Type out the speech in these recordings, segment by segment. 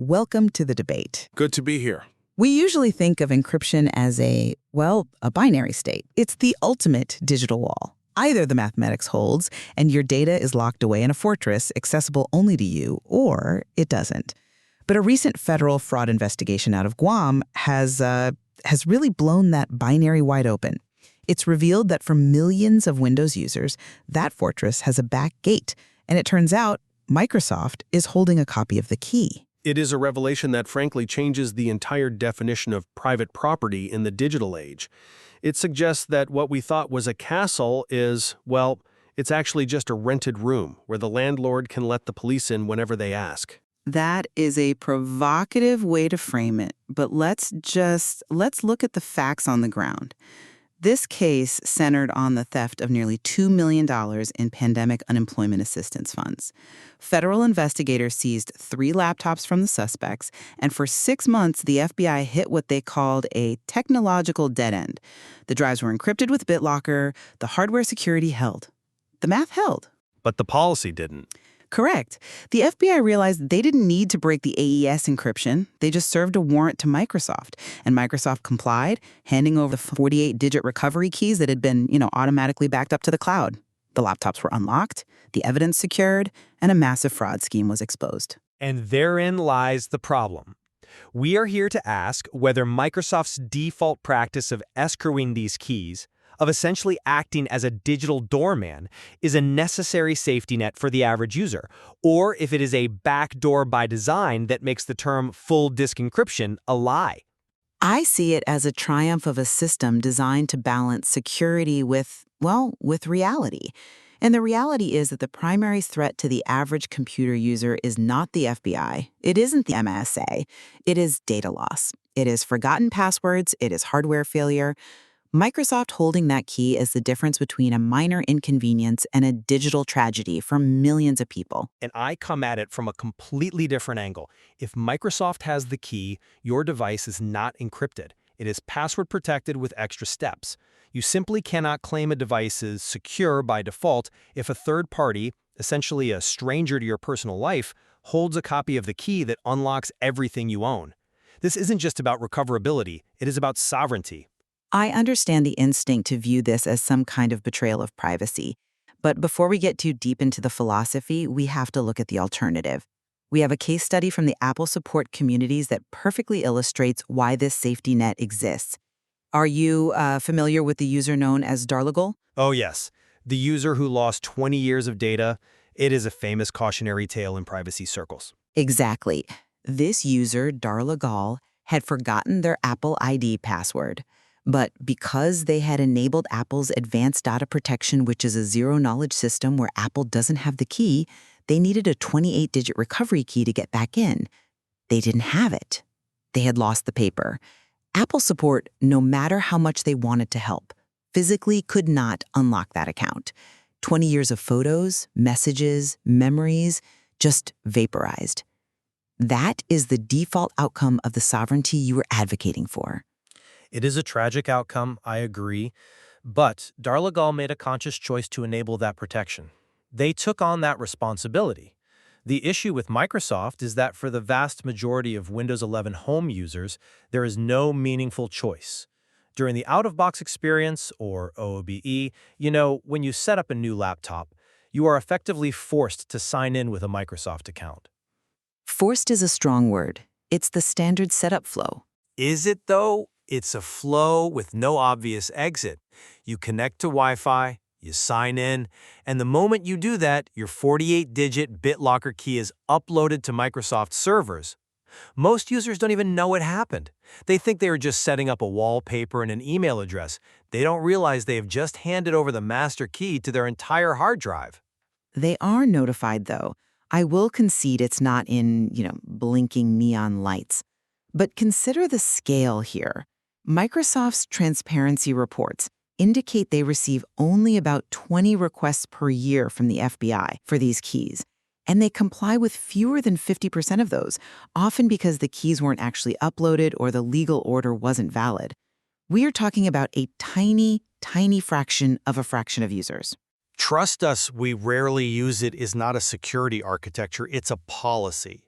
welcome to the debate. Good to be here. We usually think of encryption as a binary state. It's the ultimate digital wall. Either the mathematics holds and your data is locked away in a fortress accessible only to you, or it doesn't. But a recent federal fraud investigation out of Guam has really blown that binary wide open. It's revealed that for millions of Windows users, that fortress has a back gate, and it turns out Microsoft is holding a copy of the key. It is a revelation that frankly changes the entire definition of private property in the digital age. It suggests that what we thought was a castle is, it's actually just a rented room where the landlord can let the police in whenever they ask. That is a provocative way to frame it, but let's look at the facts on the ground. This case centered on the theft of nearly $2 million in pandemic unemployment assistance funds. Federal investigators seized 3 laptops from the suspects, and for 6 months, the FBI hit what they called a technological dead end. The drives were encrypted with BitLocker, the hardware security held. The math held. But the policy didn't. Correct. The FBI realized they didn't need to break the AES encryption. They just served a warrant to Microsoft. And Microsoft complied, handing over the 48-digit recovery keys that had been, automatically backed up to the cloud. The laptops were unlocked, the evidence secured, and a massive fraud scheme was exposed. And therein lies the problem. We are here to ask whether Microsoft's default practice of escrowing these keys, of essentially acting as a digital doorman, is a necessary safety net for the average user, or if it is a backdoor by design that makes the term full disk encryption a lie. I see it as a triumph of a system designed to balance security with reality. And the reality is that the primary threat to the average computer user is not the FBI. It isn't the MSA. It is data loss. It is forgotten passwords. It is hardware failure. Microsoft holding that key is the difference between a minor inconvenience and a digital tragedy for millions of people. And I come at it from a completely different angle. If Microsoft has the key, your device is not encrypted. It is password protected with extra steps. You simply cannot claim a device is secure by default if a third party, essentially a stranger to your personal life, holds a copy of the key that unlocks everything you own. This isn't just about recoverability, it is about sovereignty. I understand the instinct to view this as some kind of betrayal of privacy. But before we get too deep into the philosophy, we have to look at the alternative. We have a case study from the Apple support communities that perfectly illustrates why this safety net exists. Are you familiar with the user known as Darlagal? Oh yes, the user who lost 20 years of data. It is a famous cautionary tale in privacy circles. Exactly. This user, Darlagal, had forgotten their Apple ID password. But because they had enabled Apple's advanced data protection, which is a zero-knowledge system where Apple doesn't have the key, they needed a 28-digit recovery key to get back in. They didn't have it. They had lost the paper. Apple support, no matter how much they wanted to help, physically could not unlock that account. 20 years of photos, messages, memories, just vaporized. That is the default outcome of the sovereignty you were advocating for. It is a tragic outcome, I agree, but Darlagal made a conscious choice to enable that protection. They took on that responsibility. The issue with Microsoft is that for the vast majority of Windows 11 home users, there is no meaningful choice. During the out-of-box experience, or OOBE, when you set up a new laptop, you are effectively forced to sign in with a Microsoft account. Forced is a strong word. It's the standard setup flow. Is it, though? It's a flow with no obvious exit. You connect to Wi-Fi, you sign in, and the moment you do that, your 48-digit BitLocker key is uploaded to Microsoft servers. Most users don't even know it happened. They think they are just setting up a wallpaper and an email address. They don't realize they have just handed over the master key to their entire hard drive. They are notified, though. I will concede it's not in, blinking neon lights. But consider the scale here. Microsoft's transparency reports indicate they receive only about 20 requests per year from the FBI for these keys, and they comply with fewer than 50% of those, often because the keys weren't actually uploaded or the legal order wasn't valid. We are talking about a tiny, tiny fraction of a fraction of users. Trust us, we rarely use it is not a security architecture, it's a policy.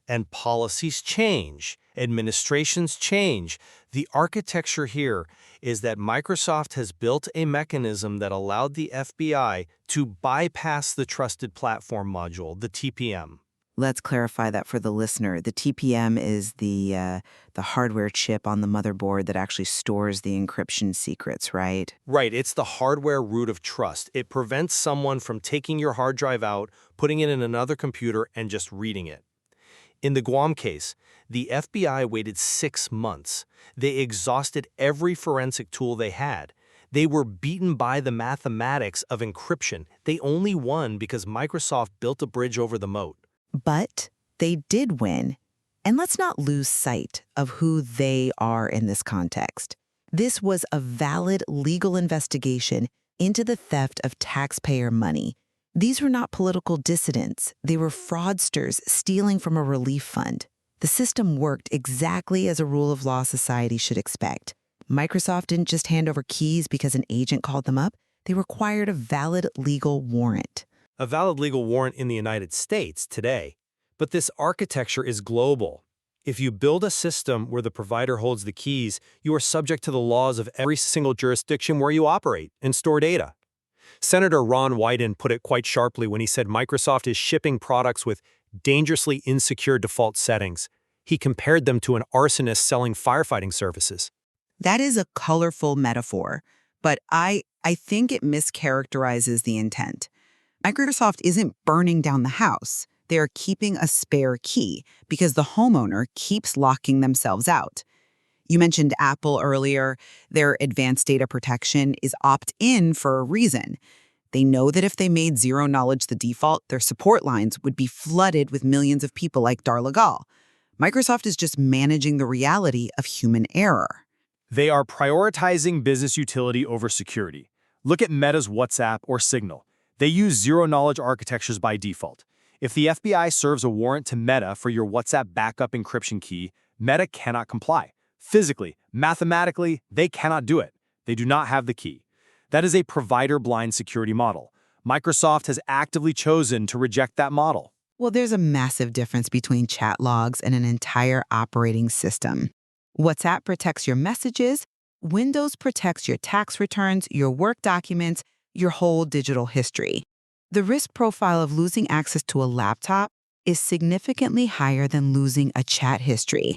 And policies change, administrations change. The architecture here is that Microsoft has built a mechanism that allowed the FBI to bypass the Trusted Platform Module, the TPM. Let's clarify that for the listener. The TPM is the hardware chip on the motherboard that actually stores the encryption secrets, right? Right, it's the hardware root of trust. It prevents someone from taking your hard drive out, putting it in another computer, and just reading it. In the Guam case, the FBI waited 6 months. They exhausted every forensic tool they had. They were beaten by the mathematics of encryption. They only won because Microsoft built a bridge over the moat. But they did win. And let's not lose sight of who they are in this context. This was a valid legal investigation into the theft of taxpayer money. These were not political dissidents. They were fraudsters stealing from a relief fund. The system worked exactly as a rule of law society should expect. Microsoft didn't just hand over keys because an agent called them up. They required a valid legal warrant. A valid legal warrant in the United States today. But this architecture is global. If you build a system where the provider holds the keys, you are subject to the laws of every single jurisdiction where you operate and store data. Senator Ron Wyden put it quite sharply when he said Microsoft is shipping products with dangerously insecure default settings. He compared them to an arsonist selling firefighting services. That is a colorful metaphor, but I think it mischaracterizes the intent. Microsoft isn't burning down the house. They are keeping a spare key because the homeowner keeps locking themselves out. You mentioned Apple earlier. Their advanced data protection is opt-in for a reason. They know that if they made zero knowledge the default, their support lines would be flooded with millions of people like Darla Gall. Microsoft is just managing the reality of human error. They are prioritizing business utility over security. Look at Meta's WhatsApp or Signal. They use zero-knowledge architectures by default. If the FBI serves a warrant to Meta for your WhatsApp backup encryption key, Meta cannot comply. Physically, mathematically, they cannot do it. They do not have the key. That is a provider-blind security model. Microsoft has actively chosen to reject that model. Well, there's a massive difference between chat logs and an entire operating system. WhatsApp protects your messages. Windows protects your tax returns, your work documents, your whole digital history. The risk profile of losing access to a laptop is significantly higher than losing a chat history.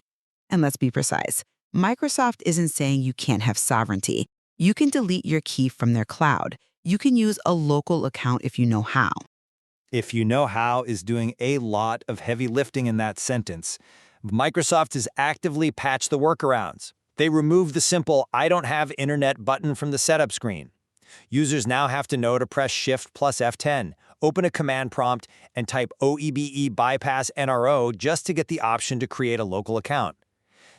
And let's be precise. Microsoft isn't saying you can't have sovereignty. You can delete your key from their cloud. You can use a local account if you know how. If you know how is doing a lot of heavy lifting in that sentence. Microsoft has actively patched the workarounds. They removed the simple "I don't have internet" button from the setup screen. Users now have to know to press Shift plus F10, open a command prompt, and type OEBE bypass NRO just to get the option to create a local account.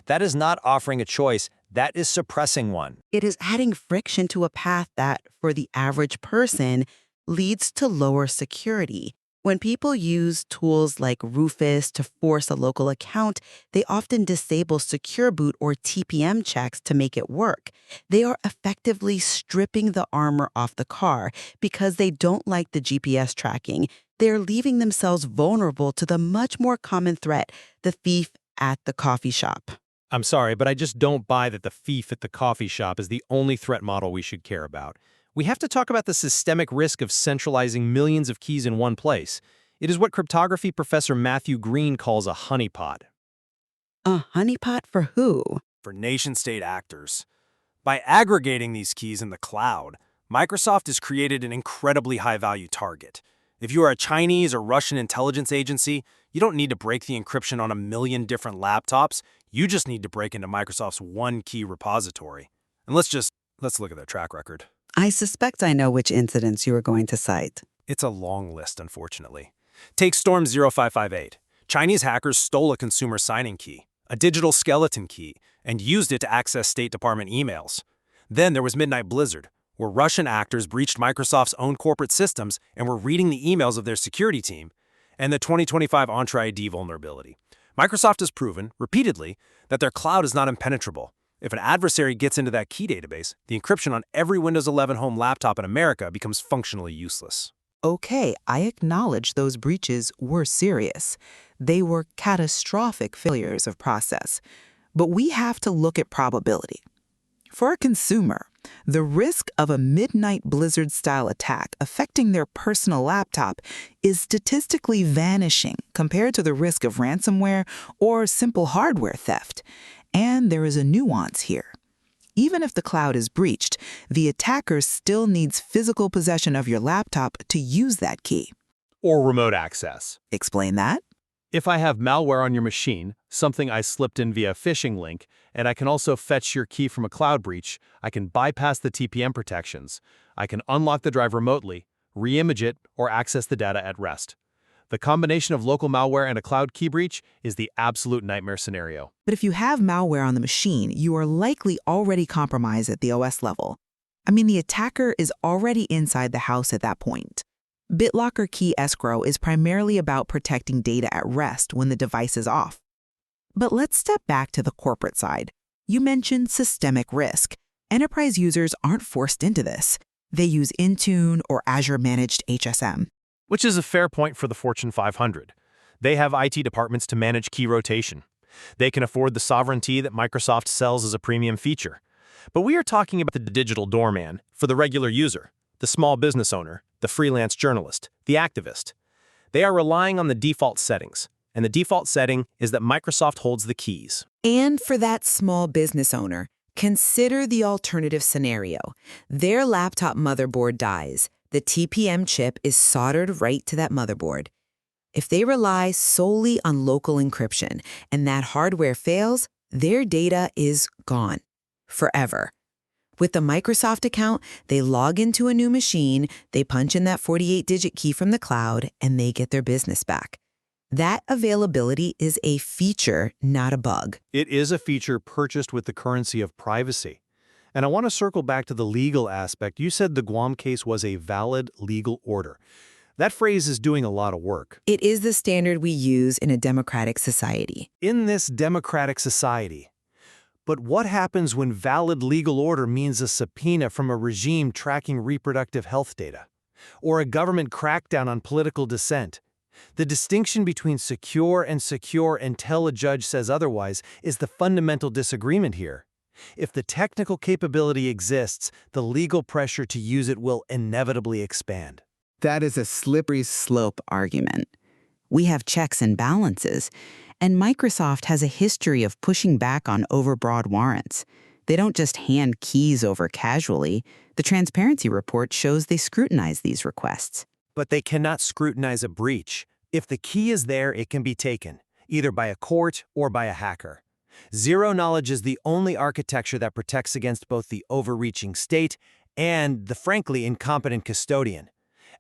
That is not offering a choice, that is suppressing one. It is adding friction to a path that, for the average person, leads to lower security. When people use tools like Rufus to force a local account, they often disable Secure Boot or TPM checks to make it work. They are effectively stripping the armor off the car because they don't like the GPS tracking. They're leaving themselves vulnerable to the much more common threat, the thief at the coffee shop. I'm sorry, but I just don't buy that the thief at the coffee shop is the only threat model we should care about. We have to talk about the systemic risk of centralizing millions of keys in one place. It is what cryptography professor Matthew Green calls a honeypot. A honeypot for who? For nation-state actors. By aggregating these keys in the cloud, Microsoft has created an incredibly high-value target. If you are a Chinese or Russian intelligence agency, you don't need to break the encryption on a million different laptops. You just need to break into Microsoft's one-key repository. And let's look at their track record. I suspect I know which incidents you are going to cite. It's a long list, unfortunately. Take Storm 0558. Chinese hackers stole a consumer signing key, a digital skeleton key, and used it to access State Department emails. Then there was Midnight Blizzard, where Russian actors breached Microsoft's own corporate systems and were reading the emails of their security team, and the 2025 Entra ID vulnerability. Microsoft has proven, repeatedly, that their cloud is not impenetrable. If an adversary gets into that key database, the encryption on every Windows 11 home laptop in America becomes functionally useless. Okay, I acknowledge those breaches were serious. They were catastrophic failures of process. But we have to look at probability. For a consumer, the risk of a midnight blizzard-style attack affecting their personal laptop is statistically vanishing compared to the risk of ransomware or simple hardware theft. And there is a nuance here. Even if the cloud is breached, the attacker still needs physical possession of your laptop to use that key. Or remote access. Explain that? If I have malware on your machine, something I slipped in via a phishing link, and I can also fetch your key from a cloud breach, I can bypass the TPM protections. I can unlock the drive remotely, re-image it, or access the data at rest. The combination of local malware and a cloud key breach is the absolute nightmare scenario. But if you have malware on the machine, you are likely already compromised at the OS level. I mean, the attacker is already inside the house at that point. BitLocker Key Escrow is primarily about protecting data at rest when the device is off. But let's step back to the corporate side. You mentioned systemic risk. Enterprise users aren't forced into this. They use Intune or Azure-managed HSM. Which is a fair point for the Fortune 500. They have IT departments to manage key rotation. They can afford the sovereignty that Microsoft sells as a premium feature. But we are talking about the digital doorman for the regular user, the small business owner, the freelance journalist, the activist. They are relying on the default settings, and the default setting is that Microsoft holds the keys. And for that small business owner, consider the alternative scenario. Their laptop motherboard dies. The TPM chip is soldered right to that motherboard. If they rely solely on local encryption and that hardware fails, their data is gone forever. With the Microsoft account, they log into a new machine, they punch in that 48-digit key from the cloud, and they get their business back. That availability is a feature, not a bug. It is a feature purchased with the currency of privacy. And I want to circle back to the legal aspect. You said the Guam case was a valid legal order. That phrase is doing a lot of work. It is the standard we use in a democratic society. In this democratic society. But what happens when valid legal order means a subpoena from a regime tracking reproductive health data? Or a government crackdown on political dissent? The distinction between secure until a judge says otherwise is the fundamental disagreement here. If the technical capability exists, the legal pressure to use it will inevitably expand. That is a slippery slope argument. We have checks and balances, and Microsoft has a history of pushing back on overbroad warrants. They don't just hand keys over casually. The transparency report shows they scrutinize these requests. But they cannot scrutinize a breach. If the key is there, it can be taken, either by a court or by a hacker. Zero knowledge is the only architecture that protects against both the overreaching state and the frankly incompetent custodian.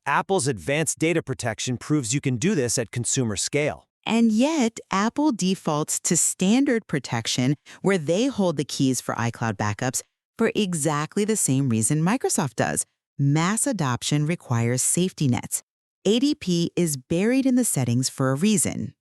Apple's advanced data protection proves you can do this at consumer scale. And yet, Apple defaults to standard protection where they hold the keys for iCloud backups for exactly the same reason Microsoft does. Mass adoption requires safety nets. ADP is buried in the settings for a reason.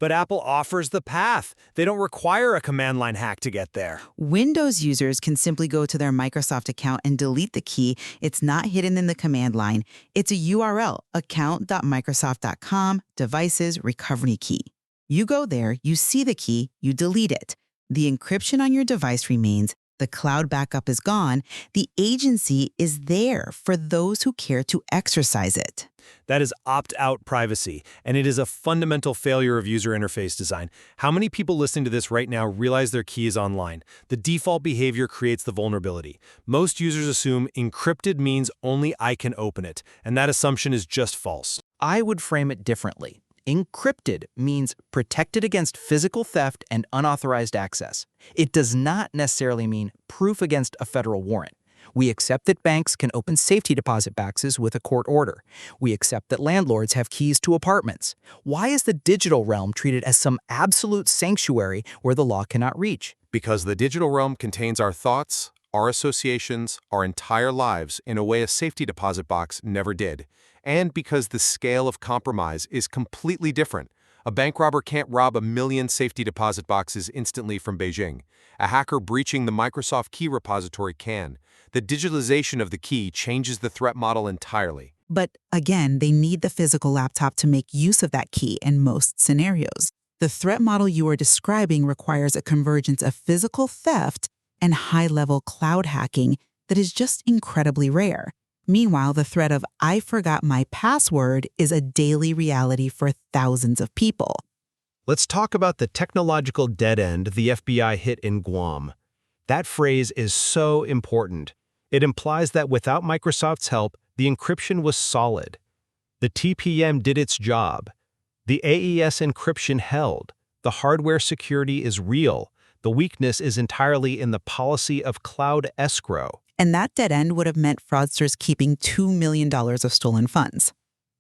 But Apple offers the path. They don't require a command line hack to get there. Windows users can simply go to their Microsoft account and delete the key. It's not hidden in the command line. It's a URL, account.microsoft.com, devices, recovery key. You go there, you see the key, you delete it. The encryption on your device remains, the cloud backup is gone, the agency is there for those who care to exercise it. That is opt-out privacy, and it is a fundamental failure of user interface design. How many people listening to this right now realize their key is online? The default behavior creates the vulnerability. Most users assume encrypted means only I can open it, and that assumption is just false. I would frame it differently. Encrypted means protected against physical theft and unauthorized access. It does not necessarily mean proof against a federal warrant. We accept that banks can open safety deposit boxes with a court order. We accept that landlords have keys to apartments. Why is the digital realm treated as some absolute sanctuary where the law cannot reach? Because the digital realm contains our thoughts, our associations, our entire lives in a way a safety deposit box never did. And because the scale of compromise is completely different. A bank robber can't rob 1 million safety deposit boxes instantly from Beijing. A hacker breaching the Microsoft key repository can. The digitalization of the key changes the threat model entirely. But again, they need the physical laptop to make use of that key in most scenarios. The threat model you are describing requires a convergence of physical theft and high-level cloud hacking that is just incredibly rare. Meanwhile, the threat of "I forgot my password" is a daily reality for thousands of people. Let's talk about the technological dead end the FBI hit in Guam. That phrase is so important. It implies that without Microsoft's help, the encryption was solid. The TPM did its job. The AES encryption held. The hardware security is real. The weakness is entirely in the policy of cloud escrow. And that dead end would have meant fraudsters keeping $2 million of stolen funds.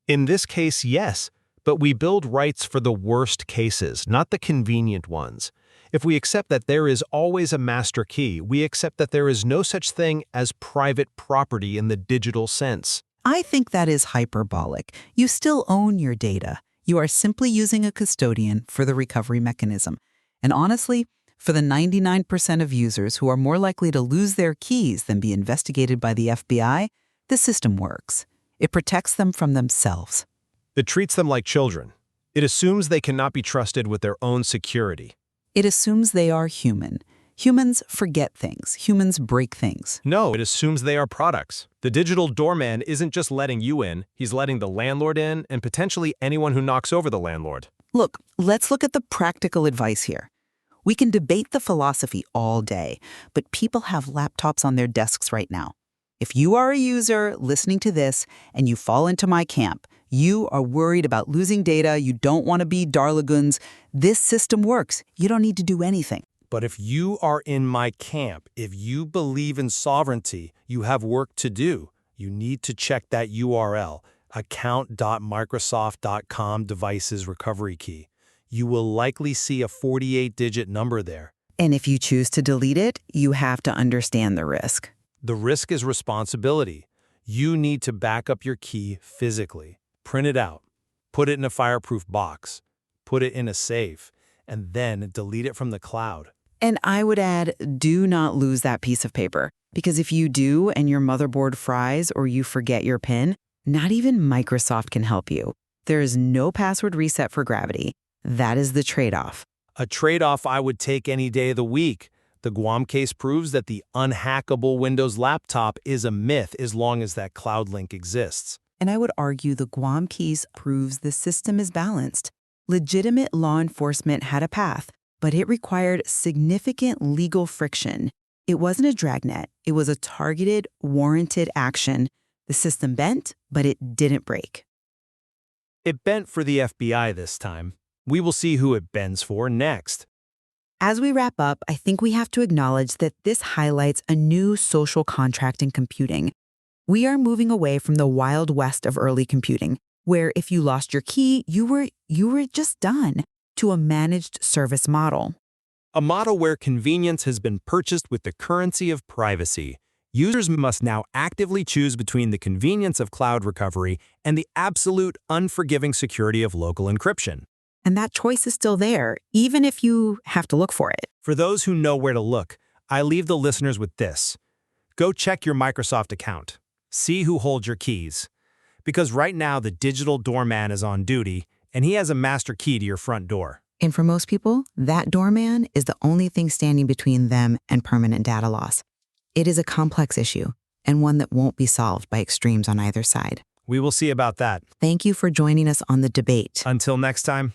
In this case, yes, but we build rights for the worst cases, not the convenient ones. If we accept that there is always a master key, we accept that there is no such thing as private property in the digital sense. I think that is hyperbolic. You still own your data. You are simply using a custodian for the recovery mechanism. And honestly, for the 99% of users who are more likely to lose their keys than be investigated by the FBI, the system works. It protects them from themselves. It treats them like children. It assumes they cannot be trusted with their own security. It assumes they are human. Humans forget things. Humans break things. No, it assumes they are products. The digital doorman isn't just letting you in, he's letting the landlord in and potentially anyone who knocks over the landlord. Look, let's look at the practical advice here. We can debate the philosophy all day, but people have laptops on their desks right now. If you are a user listening to this and you fall into my camp, you are worried about losing data, you don't want to be Darlaguns, this system works. You don't need to do anything. But if you are in my camp, if you believe in sovereignty, you have work to do. You need to check that URL, account.microsoft.com devices recovery key. You will likely see a 48-digit number there. And if you choose to delete it, you have to understand the risk. The risk is responsibility. You need to back up your key physically. Print it out, put it in a fireproof box, put it in a safe, and then delete it from the cloud. And I would add, do not lose that piece of paper. Because if you do and your motherboard fries or you forget your PIN, not even Microsoft can help you. There is no password reset for Gravity. That is the trade-off. A trade-off I would take any day of the week. The Guam case proves that the unhackable Windows laptop is a myth as long as that cloud link exists. And I would argue the Guam case proves the system is balanced. Legitimate law enforcement had a path, but it required significant legal friction. It wasn't a dragnet. It was a targeted, warranted action. The system bent, but it didn't break. It bent for the FBI this time. We will see who it bends for next. As we wrap up, I think we have to acknowledge that this highlights a new social contract in computing. We are moving away from the Wild West of early computing, where if you lost your key, you were just done, to a managed service model. A model where convenience has been purchased with the currency of privacy. Users must now actively choose between the convenience of cloud recovery and the absolute unforgiving security of local encryption. And that choice is still there, even if you have to look for it. For those who know where to look, I leave the listeners with this. Go check your Microsoft account. See who holds your keys. Because right now the digital doorman is on duty, and he has a master key to your front door. And for most people, that doorman is the only thing standing between them and permanent data loss. It is a complex issue, and one that won't be solved by extremes on either side. We will see about that. Thank you for joining us on the debate. Until next time.